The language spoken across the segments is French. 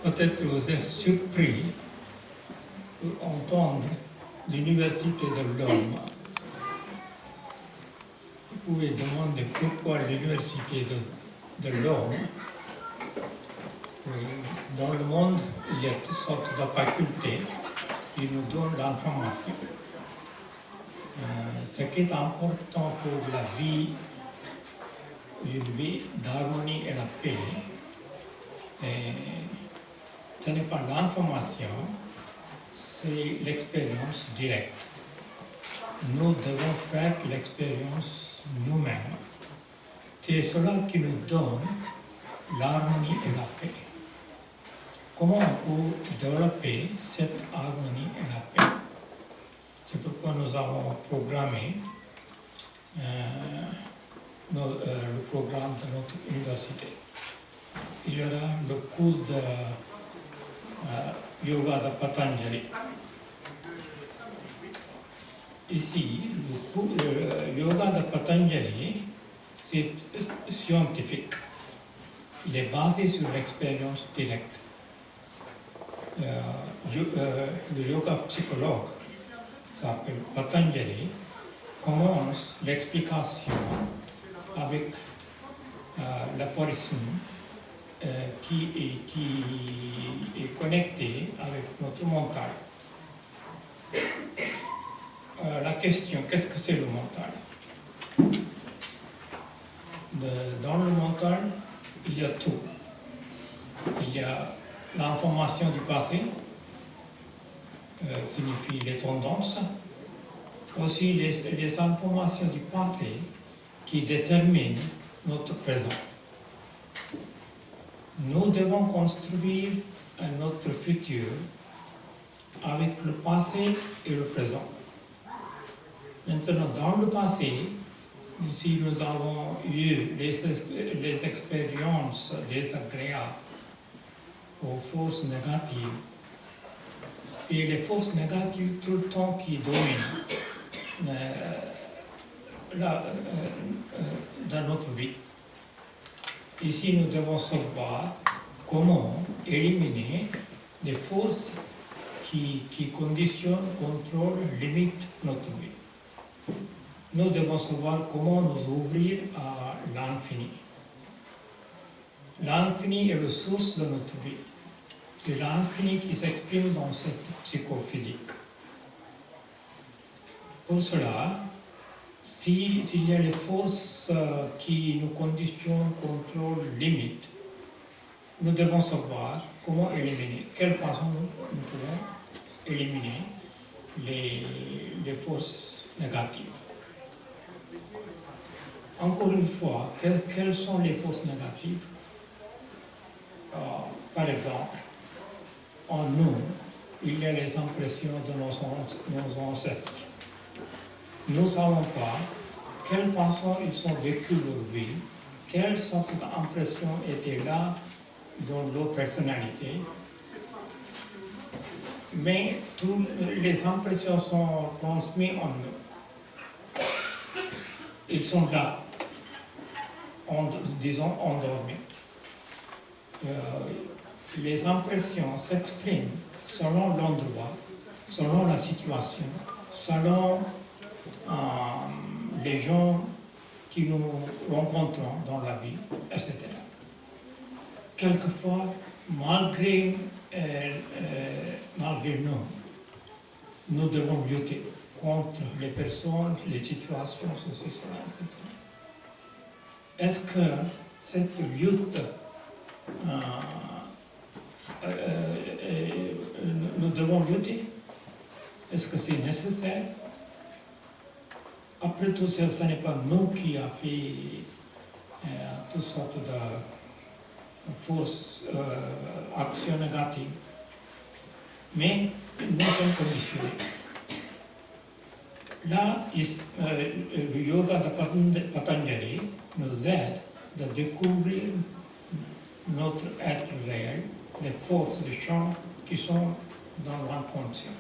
peut-être vous êtes surpris pour entendre l'université de l'homme. Vous pouvez demander pourquoi l'université de l'homme. Dans le monde, il y a toutes sortes de facultés qui nous donnent l'information. Ce qui est important pour la vie, une vie d'harmonie et la paix, ce n'est pas l'information, c'est l'expérience directe. Nous devons faire l'expérience nous-mêmes. C'est cela qui nous donne l'harmonie et la paix. Comment on peut développer cette harmonie et la paix? C'est pourquoi nous avons programmé le programme de notre université. Il y aura le cours de yoga de Patanjali. Ici, le cours de yoga de Patanjali, c'est scientifique. Il est basé sur l'expérience directe. Le yoga psychologue s'appelle Patanjali commence l'explication avec l'aphorisme qui est connecté avec notre mental. La question, qu'est-ce que c'est le mental? Dans le mental, il y a tout. Il y a l'information du passé, signifie les tendances, aussi les informations du passé qui déterminent notre présent. Nous devons construire notre futur avec le passé et le présent. Maintenant, dans le passé, si nous avons eu les expériences désagréables aux forces négatives, c'est les forces négatives tout le temps qui dominent dans notre vie. Ici, nous devons savoir comment éliminer les forces qui conditionnent, contrôlent, limitent notre vie. Nous devons savoir comment nous ouvrir à l'infini. L'infini est la source de notre vie. C'est l'infini qui s'exprime dans cette psychophysique. Pour cela, s'il y a les forces qui nous conditionnent, contrôlent, limitent, nous devons savoir comment éliminer, quelle façon nous pouvons éliminer les forces négatives. Encore une fois, quelles sont les forces négatives? Par exemple, en nous, il y a les impressions de nos ancêtres. Nous ne savons pas quelle façon ils sont vécus leur vie, quelle sorte d'impression était là dans leur personnalité. Mais toutes les impressions sont transmises en nous. Ils sont là, disons endormis. Les impressions s'expriment selon l'endroit, selon la situation, selon les gens qui nous rencontrons dans la vie, etc. Quelquefois, malgré nous, nous devons lutter contre les personnes, les situations, ceci, cela, etc. Est-ce que cette lutte nous devons lutter? Est-ce que c'est nécessaire? Après tout, ce n'est pas nous qui avons fait toutes sortes de fausses actions négatives, mais nous sommes conditionnés. Là, le yoga de Patanjali nous aide à découvrir notre être réel, les forces du champ qui sont dans l'inconscient.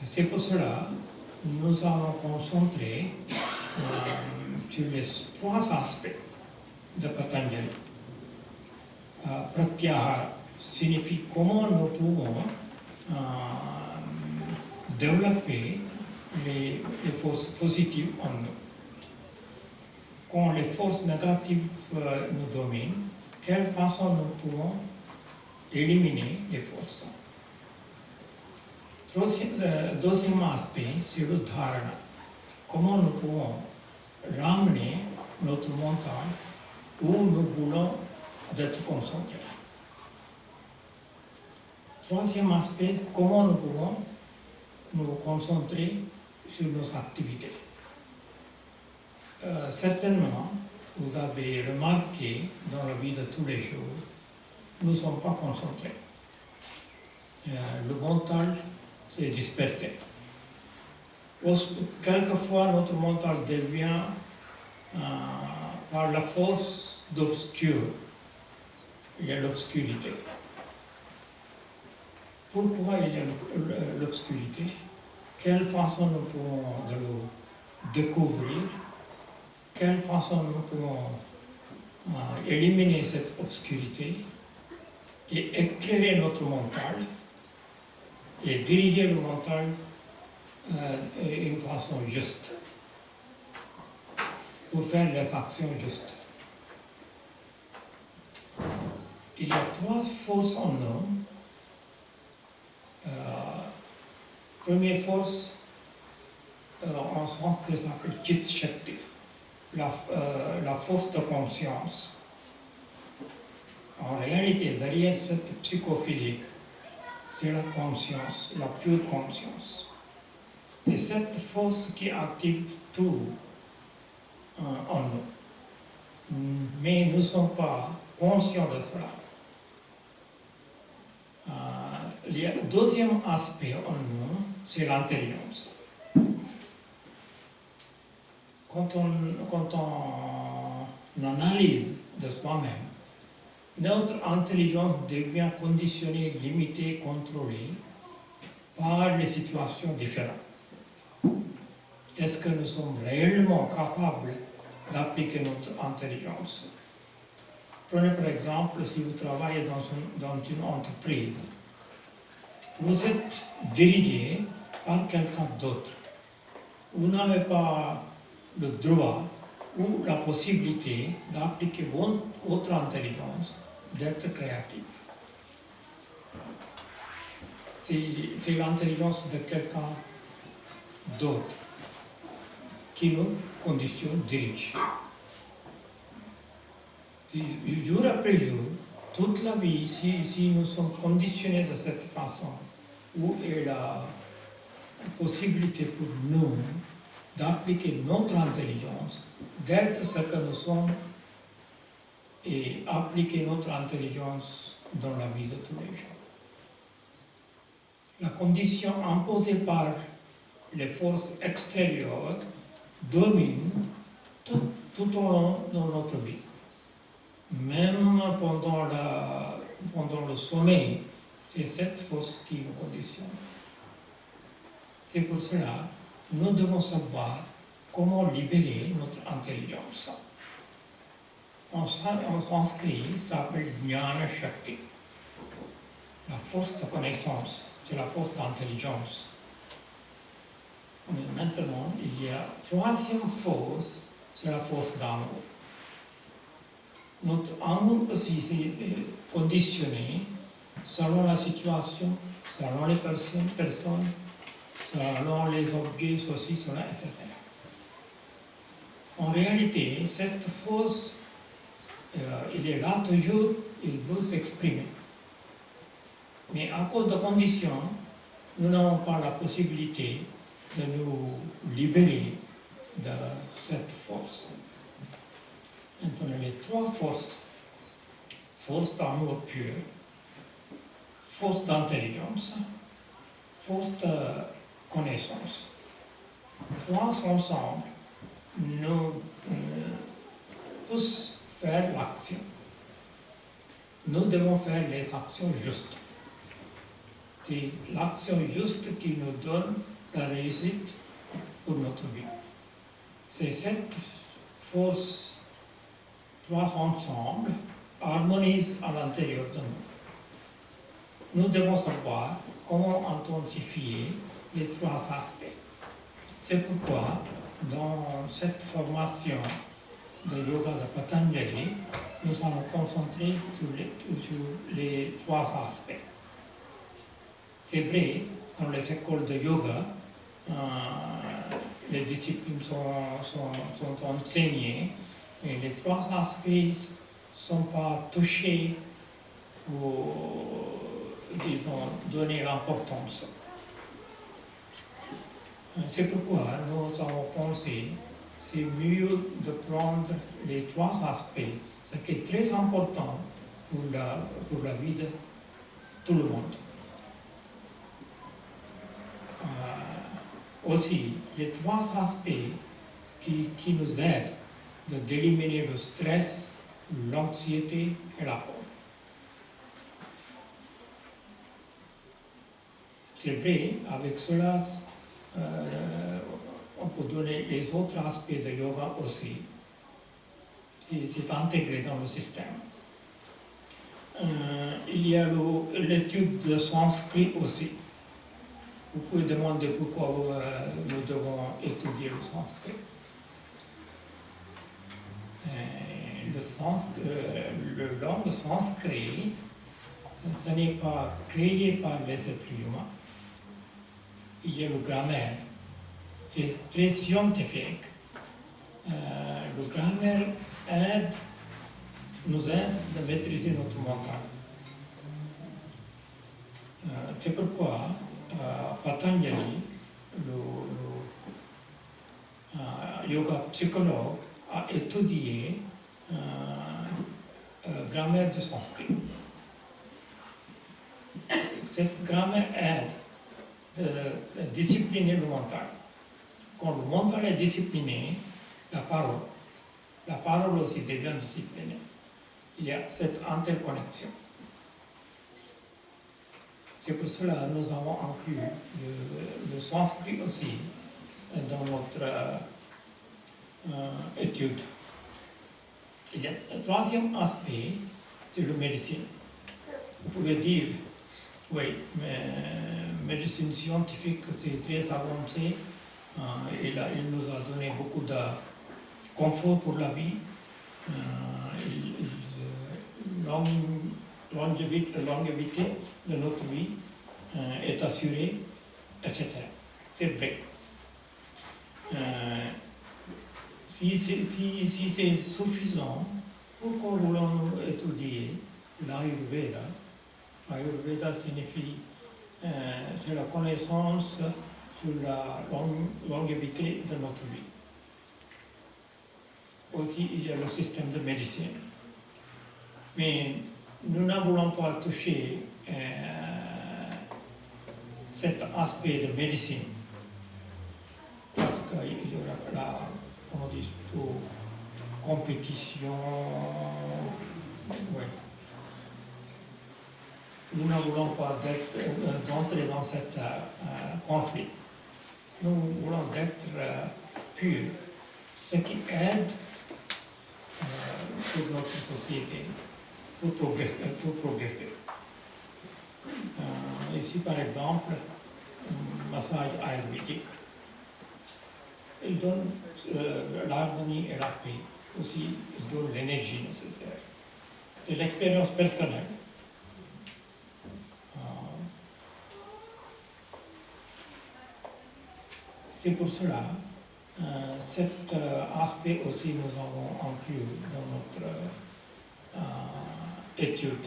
C'est pour cela que nous allons concentrer sur les trois aspects de Patanjali. pratyahara signifie comment nous pouvons développer les forces positives en nous. Quand les forces négatives nous dominent, quelle façon nous pouvons éliminer les forces. Deuxième aspect, c'est le dharana. Comment nous pouvons ramener notre mental où nous voulons d'être concentrés. Troisième aspect, comment nous pouvons nous concentrer sur nos activités. Certainement, vous avez remarqué dans la vie de tous les jours, nous ne sommes pas concentrés. Le mental s'est dispersé. Quelquefois, notre mental devient par la force d'obscur. Il y a l'obscurité. Pourquoi il y a l'obscurité? Quelle façon nous pouvons le découvrir? Quelle façon nous pouvons éliminer cette obscurité et éclairer notre mental et diriger le mental d'une façon juste pour faire les actions justes. Il y a trois forces en nous. Première force, en sanskrit, s'appelle Chit Shakti, la force de conscience. En réalité, derrière cette psychophysique, c'est la conscience, la pure conscience. C'est cette force qui active tout en nous. Mais nous ne sommes pas conscients de cela. Le deuxième aspect en nous, c'est l'intelligence. Quand on analyse de soi-même, notre intelligence devient conditionnée, limitée, contrôlée par les situations différentes. Est-ce que nous sommes réellement capables d'appliquer notre intelligence? Prenez par exemple, si vous travaillez dans une entreprise, vous êtes dirigé par quelqu'un d'autre. Vous n'avez pas le droit ou la possibilité d'appliquer votre intelligence, d'être créatif. C'est l'intelligence de quelqu'un d'autre qui nous conditionne, dirige. Jour après jour, toute la vie, si nous sommes conditionnés de cette façon, où est la possibilité pour nous d'appliquer notre intelligence, d'être ce que nous sommes et appliquer notre intelligence dans la vie de tous les jours. La condition imposée par les forces extérieures domine tout au long de notre vie. Même pendant le sommeil, c'est cette force qui nous conditionne. C'est pour cela que nous devons savoir comment libérer notre intelligence. En sanskrit, ça s'appelle Jnana Shakti. La force de connaissance, c'est la force d'intelligence. Maintenant, il y a troisième force, c'est la force d'amour. Notre amour aussi c'est conditionné selon la situation, selon les personnes, selon les objets, ceci, cela, etc. En réalité, cette force, il est là toujours, il veut s'exprimer. Mais à cause de conditions, nous n'avons pas la possibilité de nous libérer de cette force. Maintenant, les trois forces, force d'amour pur, force d'intelligence, force de connaissance, trois ensemble nous poussent faire l'action. Nous devons faire les actions justes. C'est l'action juste qui nous donne la réussite pour notre vie. C'est cette force, trois ensemble, harmonise à l'intérieur de nous. Nous devons savoir comment intensifier les trois aspects. C'est pourquoi, dans cette formation de yoga de Patanjali, nous allons concentrer sur les trois aspects. C'est vrai, dans les écoles de yoga, les disciplines sont enseignées, mais les trois aspects ne sont pas touchés ou, disons, donner l'importance. C'est pourquoi nous avons pensé c'est mieux de prendre les trois aspects, ce qui est très important pour la vie de tout le monde. Aussi, les trois aspects qui nous aident d'éliminer le stress, l'anxiété et la peur. C'est vrai, avec cela, on peut donner les autres aspects de yoga aussi. C'est intégré dans le système. Il y a l'étude de sanskrit aussi. Vous pouvez demander pourquoi nous devons étudier le sanskrit. Le langue sanskrit, ce n'est pas créé par les êtres humains. Il y a le grammaire. C'est très scientifique. Le grammaire nous aide à maîtriser notre mental. C'est pourquoi Patanjali, le yoga psychologue, a étudié grammaire du sanskrit. Cette grammaire aide de discipliner le mental. Quand le mental est discipliné, la parole aussi devient disciplinée. Il y a cette interconnexion. C'est pour cela que nous avons inclus le sanskrit aussi dans notre étude. Il y a un troisième aspect, c'est la médecine. Vous pouvez dire, oui, mais médecine scientifique, c'est très avancé. Il nous a donné beaucoup de confort pour la vie. Longévité de notre vie est assurée, etc. C'est vrai. Si c'est suffisant, pourquoi voulons-nous étudier l'Ayurveda? L'Ayurveda signifie c'est la connaissance sur la longévité de notre vie. Aussi, il y a le système de médecine. Mais nous ne voulons pas toucher cet aspect de médecine parce qu'il y aura la compétition. Ouais. Nous ne voulons pas d'entrer dans ce conflit. Nous voulons être purs, ce qui aide pour notre société, pour progresser. Ici, par exemple, massage ayurvédique, il donne l'harmonie et la paix. Aussi, il donne l'énergie nécessaire. C'est l'expérience personnelle. C'est pour cela, cet aspect aussi nous avons inclus dans notre étude.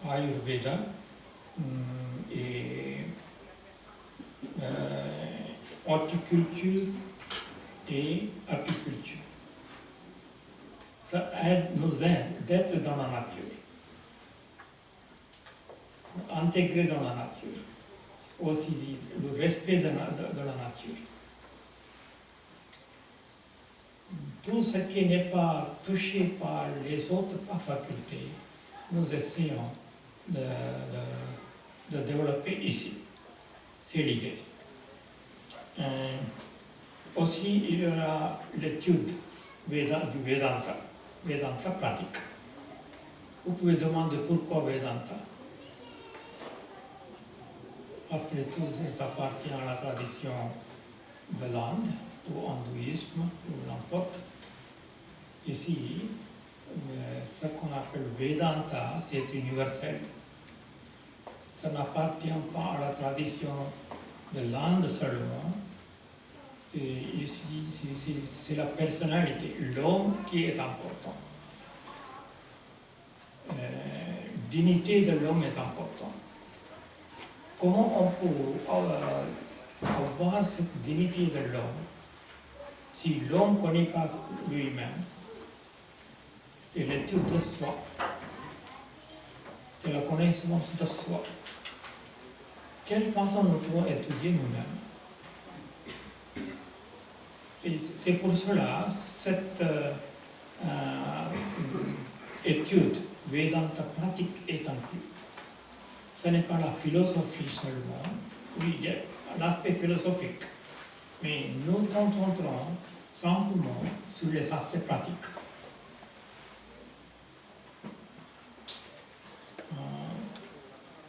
Ayurveda et horticulture et apiculture. Ça nous aide d'être dans la nature, intégré dans la nature, aussi le respect de la nature. Tout ce qui n'est pas touché par les autres facultés, nous essayons de développer ici. C'est l'idée. Aussi, il y aura l'étude du Vedanta, Vedanta pratique. Vous pouvez demander pourquoi Vedanta. Après tout, ça appartient à la tradition de l'Inde, ou hindouisme, ou n'importe. Ici, ce qu'on appelle Vedanta, c'est universel. Ça n'appartient pas à la tradition de l'Inde seulement. Et ici, c'est la personnalité, l'homme qui est important. Dignité de l'homme est importante. Comment on peut avoir cette dignité de l'homme si l'homme ne connaît pas lui-même? C'est l'étude de soi, c'est la connaissance de soi. Quelle façon nous pouvons étudier nous-mêmes? C'est pour cela cette étude Vedanta pratique est inclue. Ce n'est pas la philosophie seulement, oui, il y a l'aspect philosophique, mais nous nous concentrons simplement sur les aspects pratiques.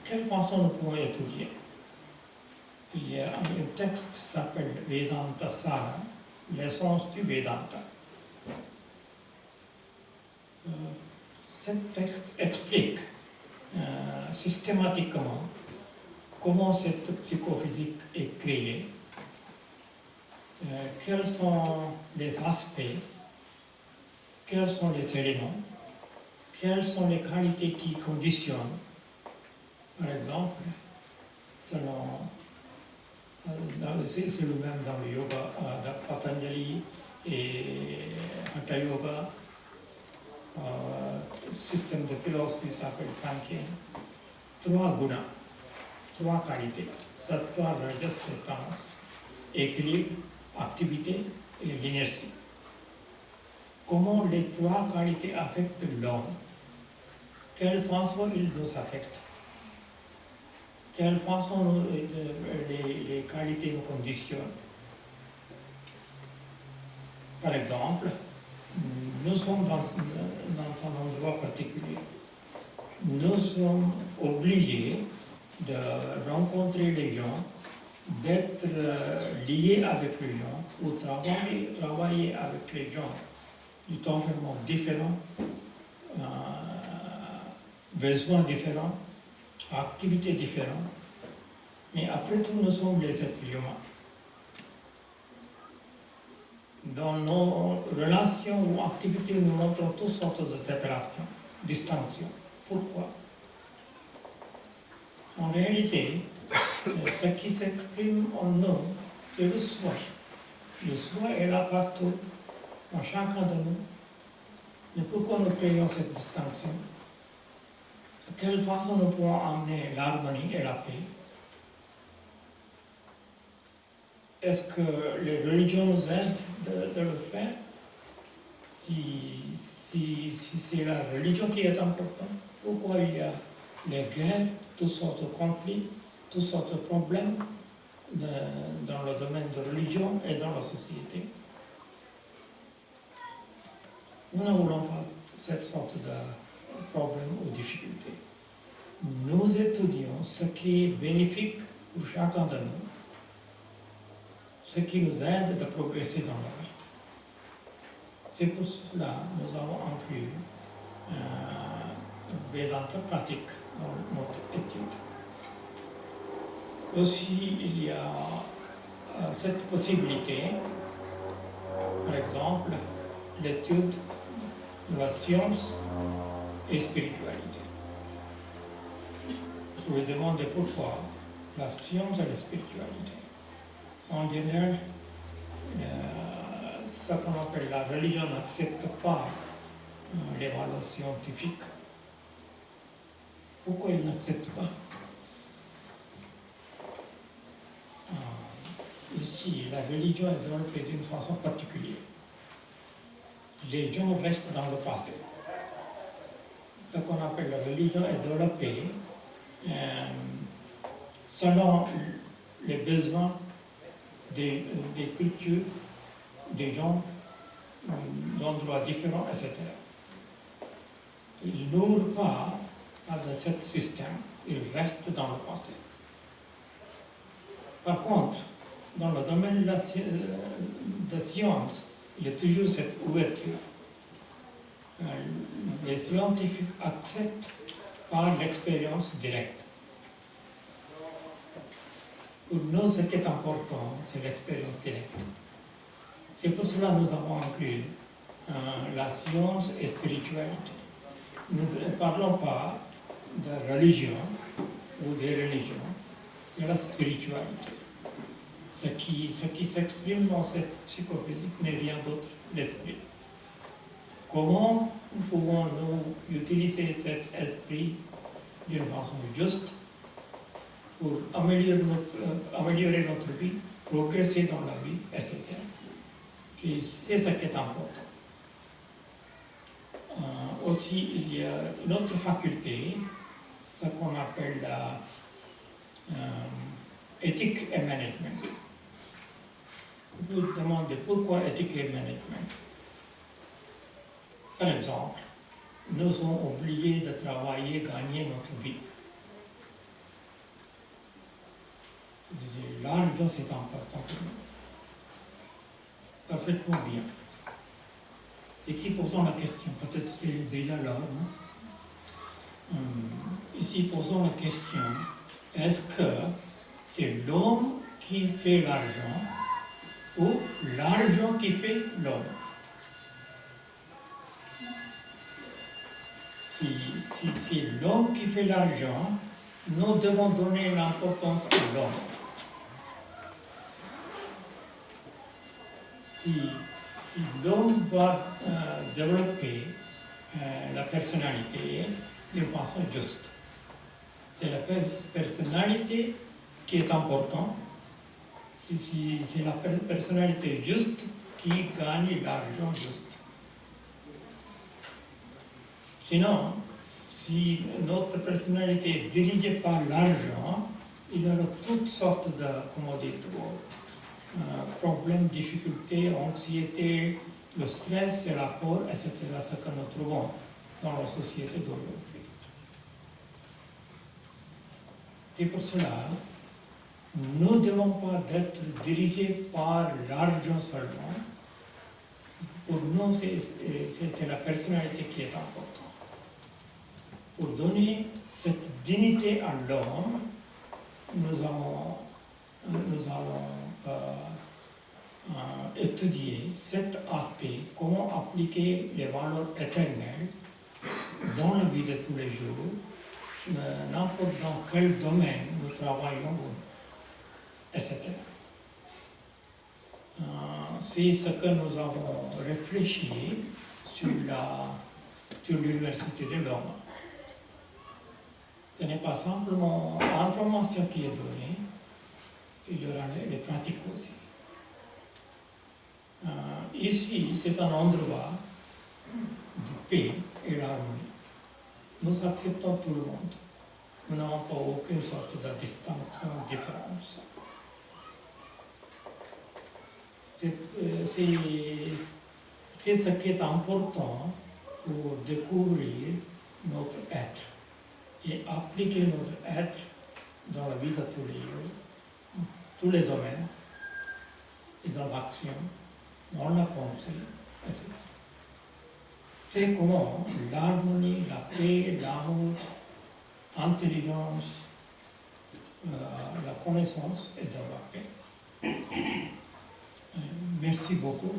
Quelle façon nous pouvons étudier? Il y a un texte qui s'appelle Vedanta Sara, l'essence du Vedanta. Ce texte explique systématiquement comment cette psychophysique est créée, quels sont les aspects, quels sont les éléments, quelles sont les qualités qui conditionnent. Par exemple, c'est le même dans le yoga, Patanjali et Hatha Yoga, système de philosophie s'appelle Sankhya. 3 gunas, 3 qualités, sattva, rajas et tamas, équilibre, activité et l'inertie. Comment les 3 qualités affectent l'homme? Quelle façon ils nous affectent? Quelle façon les qualités nous conditionnent? Par exemple, nous sommes dans un endroit particulier. Nous sommes obligés de rencontrer les gens, d'être liés avec les gens, ou travailler avec les gens du tempérament différent, besoins différents, activités différentes. Mais après tout, nous sommes les êtres humains. Dans nos relations ou activités, nous montrons toutes sortes de séparations, distinctions. Pourquoi? En réalité, ce qui s'exprime en nous, c'est le soi. Le soi est là partout, dans chacun de nous. Mais pourquoi nous créons cette distinction? De quelle façon nous pouvons amener l'harmonie et la paix? Est-ce que les religions nous aident de le faire? Si c'est la religion qui est importante, pourquoi il y a les guerres, toutes sortes de conflits, toutes sortes de problèmes dans le domaine de religion et dans la société? Nous ne voulons pas cette sorte de problème ou difficulté. Nous étudions ce qui est bénéfique pour chacun de nous, ce qui nous aide de progresser dans la vie. C'est pour cela que nous avons inclus Vedanta pratique dans notre étude. Aussi, il y a cette possibilité, par exemple, l'étude de la science et spiritualité. Vous vous demandez pourquoi la science et la spiritualité. En général, ce qu'on appelle la religion n'accepte pas les valeurs scientifiques. Pourquoi ils n'acceptent pas? Ici, la religion est développée d'une façon particulière. Les gens restent dans le passé. Ce qu'on appelle la religion est développée selon les besoins des cultures, des gens, d'endroits différents, etc. Il n'ouvre pas dans ce système, il reste dans le passé. Par contre, dans le domaine de la science, il y a toujours cette ouverture. Les scientifiques acceptent par l'expérience directe. Pour nous, ce qui est important, c'est l'expérience directe. C'est pour cela que nous avons inclus la science et spiritualité. Nous ne parlons pas de religion ou des religions, c'est la spiritualité. Ce qui s'exprime dans cette psychophysique n'est rien d'autre l'esprit. Comment pouvons-nous utiliser cet esprit d'une façon juste pour améliorer notre vie, progresser dans la vie, etc. Et c'est ce qui est important. Aussi, il y a une autre faculté, ce qu'on appelle la éthique et management. Vous vous demandez pourquoi éthique et management. Par exemple, nous sommes obligés de travailler, gagner notre vie. L'argent, c'est important pour nous. Parfaitement bien. Ici, posons la question, peut-être c'est déjà l'heure. Ici, posons la question, est-ce que c'est l'homme qui fait l'argent ou l'argent qui fait l'homme? Si c'est l'homme qui fait l'argent, nous devons donner l'importance à l'homme. Si l'homme va développer la personnalité d'une façon juste, c'est la personnalité qui est importante. C'est la personnalité juste qui gagne l'argent juste. Sinon, si notre personnalité est dirigée par l'argent, il y aura toutes sortes de, problèmes, difficultés, anxiété, le stress, le rapport, etc., ce que nous trouvons dans la société d'aujourd'hui. C'est pour cela, nous ne devons pas être dirigés par l'argent seulement. Pour nous, c'est la personnalité qui est importante. Pour donner cette dignité à l'homme, nous allons étudier cet aspect, comment appliquer les valeurs éternelles dans la vie de tous les jours, n'importe dans quel domaine nous travaillons, etc. C'est ce que nous avons réfléchi sur l'université de l'homme. Ce n'est pas simplement l'information qui est donnée, il y aura les pratiques aussi. Ici, c'est un endroit de paix et d'harmonie. Nous acceptons tout le monde. Nous n'avons pas aucune sorte de distinction, différence. C'est ce qui est important pour découvrir notre être et appliquer notre être dans la vie de tous les jours, tous les domaines, et dans l'action, dans la pensée, etc. C'est comment l'harmonie, la paix, l'amour, l'intelligence, la connaissance est dans la paix. Merci beaucoup.